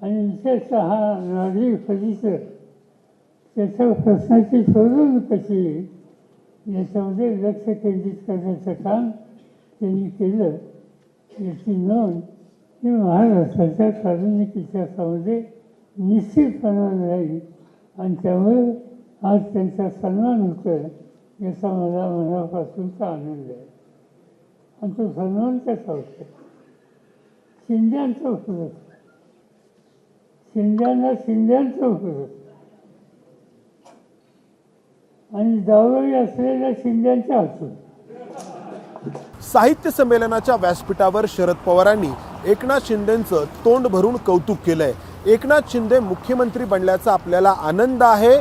आणि विशेषतः नागरी फजितं त्याच्या प्रश्नाची सोडवणूक कशी येईल याच्यामध्ये लक्ष केंद्रित करण्याचं काम त्यांनी केलं याची नोंद ही महाराष्ट्राच्या सार्वजनिक इतिहासामध्ये निश्चितपणाने राहील आणि त्यामुळे आज त्यांचा सन्मान होतो आहे याचा मला मनापासूनचा आनंद आहे. आणि तो सन्मान कसा होतो? शिंद्यांचा होत असतो. शिंद्यांना शिंद्यांचं होत असतं आणि जावळी असलेल्या शिंद्यांच्या हातून. साहित्य संमेलनाच्या व्यासपीठावर शरद पवारांनी एकनाथ शिंदेंचं तोंड भरून कौतुक केलंय. एकनाथ शिंदे मुख्यमंत्री बनल्याचा आपल्याला आनंद आहे.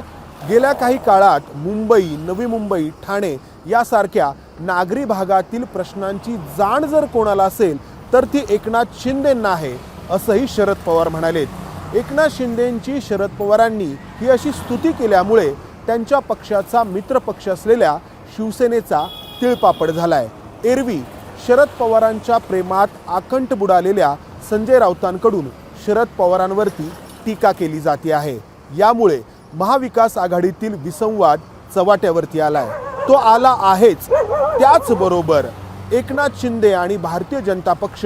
गेल्या काही काळात मुंबई, नवी मुंबई, ठाणे यासारख्या नागरी भागातील प्रश्नांची जाण जर कोणाला असेल तर ती एकनाथ शिंदेंना आहे, असंही शरद पवार म्हणालेत. एकनाथ शिंदेंची शरद पवारांनी ही अशी स्तुती केल्यामुळे त्यांच्या पक्षाचा मित्रपक्ष असलेल्या शिवसेनेचा तिळपापड झालाय. एरवी शरद पवारांच्या प्रेमात आकंठ बुडालेल्या संजय राऊतांकडून शरद पवारांवरती टीका केली जाते आहे. यामुळे महाविकास आघाडीतील विसंवाद चव्हाट्यावरती आलाय. तो आला आहेच. त्याचबरोबर एकनाथ शिंदे आणि भारतीय जनता पक्ष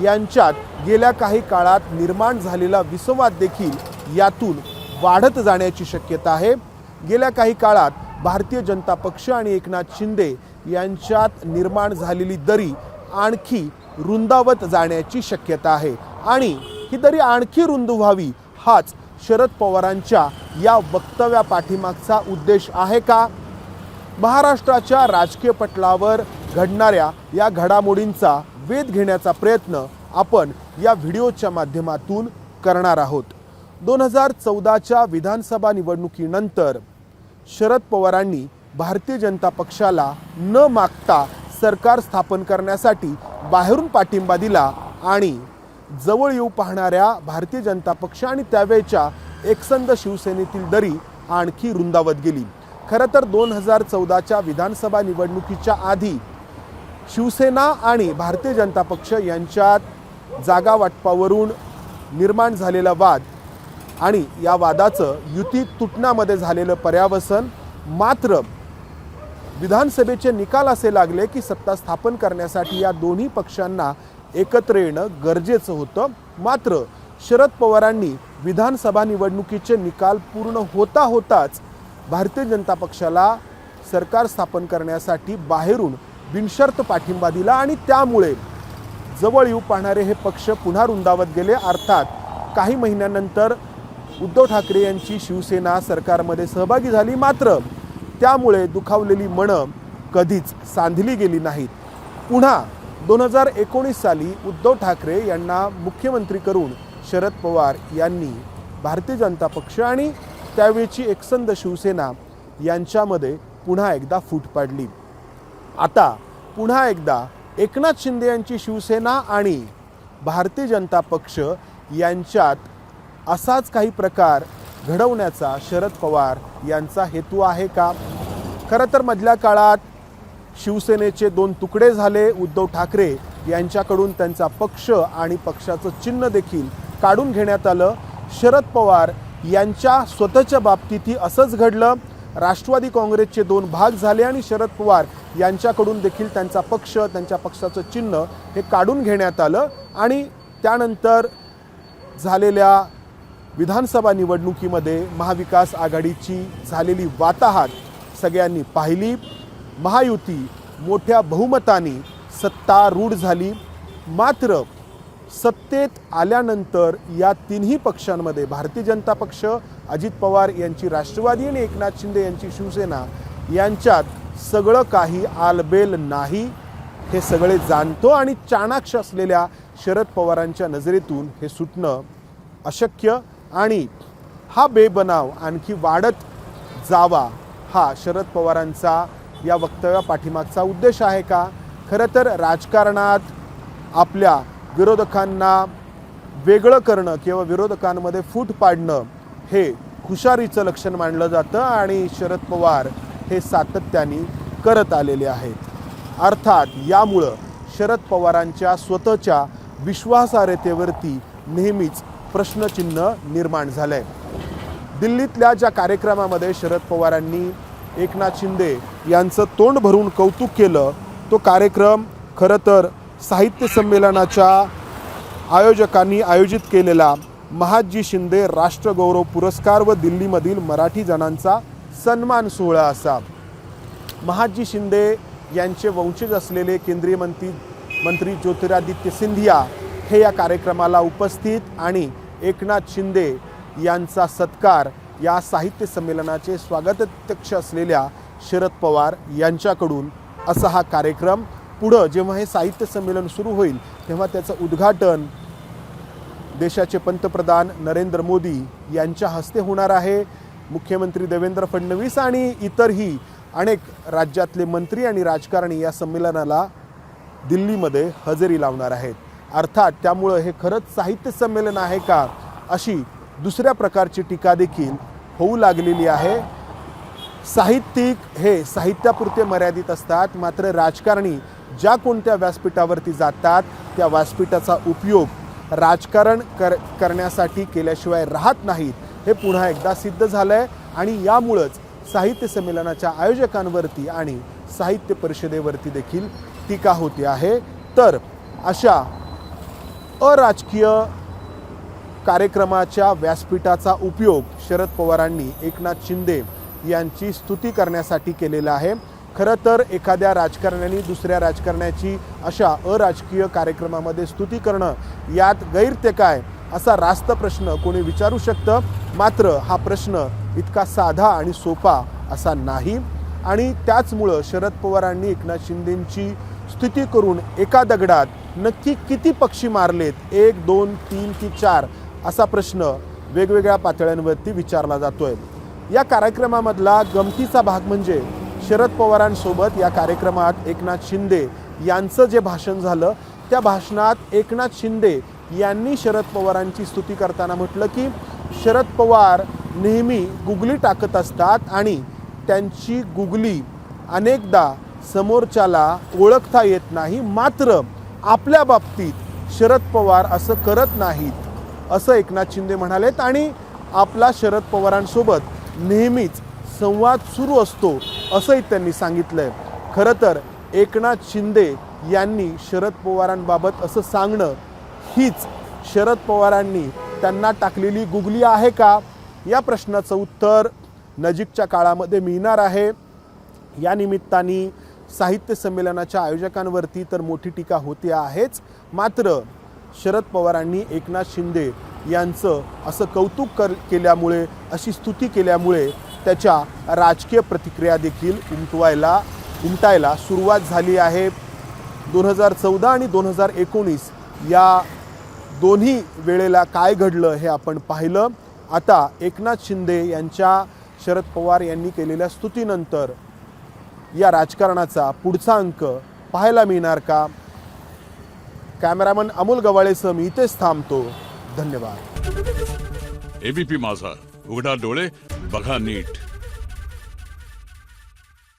यांच्यात गेल्या काही काळात निर्माण झालेला विसंवाद देखील यातून वाढत जाण्याची शक्यता आहे. गेल्या काही काळात भारतीय जनता पक्ष आणि एकनाथ शिंदे यांच्यात निर्माण झालेली दरी आणखी रुंदावत जाण्याची शक्यता आहे आणि ही दरी आणखी रुंद व्हावी हाच शरद पवारांच्या या वक्तव्या पाठीमागचा उद्देश आहे का? महाराष्ट्राच्या राजकीय पटलावर घडणाऱ्या या घडामोडींचा वेध घेण्याचा प्रयत्न आपण या व्हिडिओच्या माध्यमातून करणार आहोत. 2014च्या विधानसभा निवडणुकीनंतर शरद पवारांनी भारतीय जनता पक्षाला न मागता सरकार स्थापन करण्यासाठी बाहेरून पाठिंबा दिला आणि जवळ येऊ पाहणाऱ्या भारतीय जनता पक्ष आणि त्यावेळच्या एकसंध शिवसेनेतील दरी आणखी रुंदावत गेली. खरं तर 2014च्या विधानसभा निवडणुकीच्या आधी शिवसेना आणि भारतीय जनता पक्ष यांच्यात जागा वाटपावरून निर्माण झालेला वाद आणि या वादाचं युती तुटण्यामध्ये झालेलं पर्यावसन, मात्र विधानसभेचे निकाल असे लागले की सत्ता स्थापन करण्यासाठी या दोन्ही पक्षांना एकत्र येणं गरजेचं होतं. मात्र शरद पवारांनी विधानसभा निवडणुकीचे निकाल पूर्ण होताच भारतीय जनता पक्षाला सरकार स्थापन करण्यासाठी बाहेरून बिनशर्त पाठिंबा दिला आणि त्यामुळे जवळ येऊ पाहणारे हे पक्ष पुन्हा रुंदावत गेले. अर्थात काही महिन्यानंतर उद्धव ठाकरे यांची शिवसेना सरकारमध्ये सहभागी झाली, मात्र त्यामुळे दुखावलेली मनं कधीच सांधली गेली नाहीत. पुन्हा 2019 साली उद्धव ठाकरे यांना मुख्यमंत्री करून शरद पवार यांनी भारतीय जनता पक्ष आणि त्यावेळची एकसंध शिवसेना यांच्यामध्ये पुन्हा एकदा फूट पाडली. आता पुन्हा एकदा एकनाथ शिंदे यांची शिवसेना आणि भारतीय जनता पक्ष यांच्यात असाच काही प्रकार घडवण्याचा शरद पवार यांचा हेतू आहे का? खरं तर मधल्या काळात शिवसेनेचे 2 तुकडे झाले. उद्धव ठाकरे यांच्याकडून त्यांचा पक्ष आणि पक्षाचं चिन्ह देखील काढून घेण्यात आलं. शरद पवार यांच्या स्वतःच्या बाबतीतही असंच घडलं. राष्ट्रवादी काँग्रेसचे 2 भाग झाले आणि शरद पवार यांच्याकडून देखील त्यांचा पक्ष, त्यांच्या पक्षाचं चिन्ह हे काढून घेण्यात आलं आणि त्यानंतर झालेल्या विधानसभा निवडणुकीमध्ये महाविकास आघाडीची झालेली वाताहत सगळ्यांनी पाहिली. महायुती मोठ्या बहुमताने सत्तारूढ झाली. मात्र सत्तेत आल्यानंतर या तिन्ही पक्षांमध्ये भारतीय जनता पक्ष, अजित पवार यांची राष्ट्रवादी आणि एकनाथ शिंदे यांची शिवसेना यांच्यात सगळं काही आलबेल नाही हे सगळे जाणतो आणि चाणाक्ष असलेल्या शरद पवारांच्या नजरेतून हे सुटणं अशक्य आणि हा बेबनाव आणखी वाढत जावा हा शरद पवारांचा या वक्तव्या पाठीमागचा उद्देश आहे का? खरं तर राजकारणात आपल्या विरोधकांना वेगळं करणं किंवा विरोधकांमध्ये फूट पाडणं हे हुशारीचं लक्षण मानलं जातं आणि शरद पवार हे सातत्याने करत आलेले आहेत. अर्थात यामुळं शरद पवारांच्या स्वतःच्या विश्वासार्हतेवरती नेहमीच प्रश्नचिन्ह निर्माण झालंय। दिल्लीतल्या ज्या कार्यक्रमामध्ये शरद पवारांनी एकनाथ शिंदे यांचं तोंड भरून कौतुक केलं, तो कार्यक्रम खरं तर साहित्य संमेलनाच्या आयोजकांनी आयोजित केलेला महादजी शिंदे राष्ट्रगौरव पुरस्कार व दिल्लीमधील मराठी जनांचा सन्मान सोहळा असा। महादजी शिंदे यांचे वंशज असलेले केंद्रीय मंत्री ज्योतिरादित्य सिंधिया हे या कार्यक्रमाला उपस्थित आणि एकनाथ शिंदे यांचा सत्कार या साहित्य संमेलनाचे स्वागताध्यक्ष असलेल्या शरद पवार यांच्याकडून असा हा कार्यक्रम। पुढं जेव्हा हे साहित्य संमेलन सुरू होईल तेव्हा त्याचं उद्घाटन देशाचे पंतप्रधान नरेंद्र मोदी यांच्या हस्ते होणार आहे। मुख्यमंत्री देवेंद्र फडणवीस आणि इतरही अनेक राज्यातले मंत्री आणि राजकारणी या संमेलनाला दिल्लीमध्ये हजेरी लावणार आहेत। अर्थात त्यामुळं हे खरंच साहित्य संमेलन आहे का अशी दुसऱ्या प्रकारची टीका देखील होऊ लागलेली आहे। साहित्यिक हे साहित्यापुरते मर्यादित असतात, मात्र राजकारणी ज्या कोणत्या व्यासपीठावरती जातात त्या व्यासपीठाचा उपयोग राजकारण करण्यासाठी केल्याशिवाय राहत नाहीत, हे पुन्हा एकदा सिद्ध झालंय। आणि यामुळंच साहित्य संमेलनाच्या आयोजकांवरती आणि साहित्य परिषदेवरती देखील टीका होते आहे। तर अशा अराजकीय कार्यक्रमाच्या व्यासपीठाचा उपयोग शरद पवारांनी एकनाथ शिंदे यांची स्तुती करण्यासाठी केलेला आहे। खरं तर एखाद्या राजकारण्याने दुसऱ्या राजकारण्याची अशा अराजकीय कार्यक्रमामध्ये स्तुती करणं यात गैर ते काय असा रास्त प्रश्न कोणी विचारू शकतं, मात्र हा प्रश्न इतका साधा आणि सोपा असा नाही। आणि त्याचमुळं शरद पवारांनी एकनाथ शिंदेंची स्तुती करून एका दगडात नक्की किती पक्षी मारलेत, 1, 2, 3 की 4 असा प्रश्न वेगवेगळ्या पातळ्यांवरती विचारला जातोय। या कार्यक्रमामधला गमतीचा भाग म्हणजे शरद पवारांसोबत या कार्यक्रमात एकनाथ शिंदे यांचं जे भाषण झालं त्या भाषणात एकनाथ शिंदे यांनी शरद पवारांची स्तुती करताना म्हटलं की शरद पवार नेहमी गुगली टाकत असतात आणि त्यांची गुगली अनेकदा समोरच्याला ओळखता येत नाही, मात्र आपल्या बाबतीत शरद पवार असं करत नाहीत असं एकनाथ शिंदे म्हणालेत। आणि आपला शरद पवारांसोबत नेहमीच संवाद सुरू असतो असंही त्यांनी सांगितलंय। खरं तर एकनाथ शिंदे यांनी शरद पवारांबाबत असं सांगणं हीच शरद पवारांनी त्यांना टाकलेली गुगली आहे का, या प्रश्नाचं उत्तर नजीकच्या काळामध्ये मिळणार आहे। या निमित्ताने साहित्य संमेलनाच्या आयोजकांवरती तर मोठी टीका होते आहेच, मात्र शरद पवारांनी एकनाथ शिंदे यांचं असं कौतुक केल्यामुळे, अशी स्तुती केल्यामुळे त्याच्या राजकीय प्रतिक्रिया देखील उमटायला सुरुवात झाली आहे। 2014 आणि 2019 या दोन्ही वेळेला काय घडलं हे आपण पाहिलं। आता एकनाथ शिंदे यांच्या शरद पवार यांनी केलेल्या स्तुतीनंतर या राजकारणाचा पुढचा अंक पाहायला मिळणार का? कॅमेरामन अमोल गवाळेसह मी इथेच थांबतो। धन्यवाद। एबीपी माझा, उघडा डोळे बघा नीट।